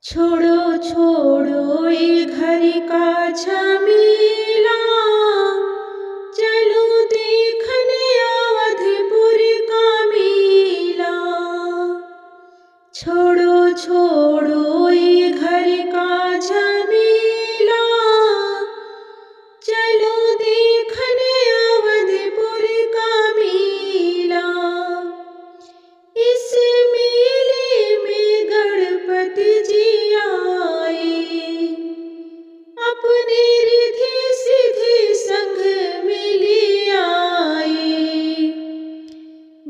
छोड़ो छोड़ो ये घर का झमेला, चलो देखने अवधपुर का मेला। छोड़ो छोड़ो ये घर का झमेला, चलो देखने अवधपुर का मेला। इस मेले में गणपति जी आए, अपने रिद्धि सिद्धि संग में ले आए।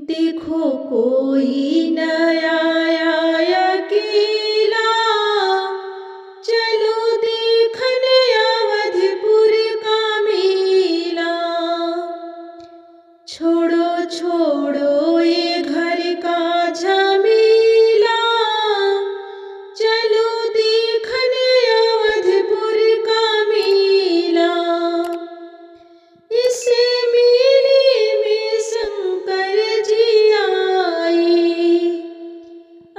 देखो कोई न आया अकेला, चलो देखने अवधपुर का मेला। छोड़ो छोड़ो ये घर का झमेला, चलो देखने अवधपुर का मेला। इस मेले में शंकर जी आए,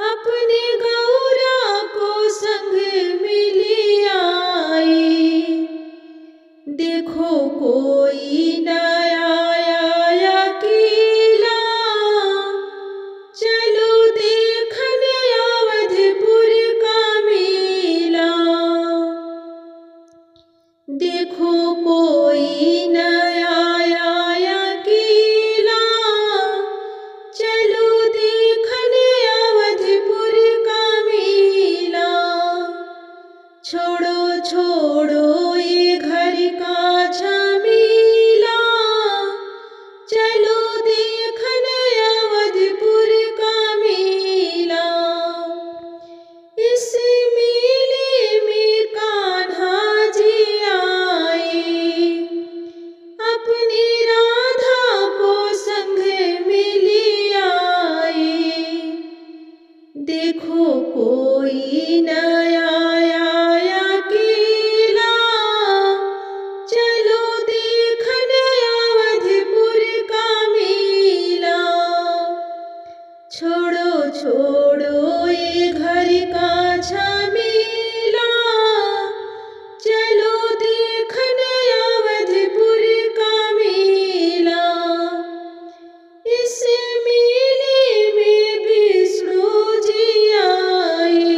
अपने गौरा को संग में ले आए। देखो कोई न आया अकेला, चलो देखने अवधपुर का मेला। देखो कोई न आया अकेला, चलो देखने अवधपुर का मेला। छोड़ो छोड़ो ये घर का झमेला, चलो देखने अवधपुर का मेला। इस मेले में कान्हा जी आए, अपनी राधा को संग में ले आए। देखो कोई न आया अकेला, चलो देखने अवधपुर का मेला। छोड़ो छोड़ो ये घर का झमेला, चलो देखने अवधपुर का मेला। इस मेले में विष्णु जी आए,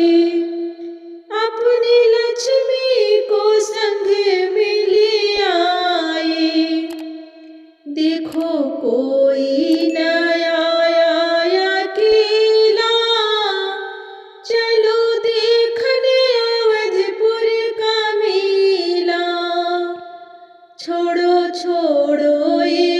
अपनी लक्ष्मी को संग में ले आए। देखो कोई न आया अकेला, चलो देखने अवधपुर का मेला। छोड़ो छोड़ो ये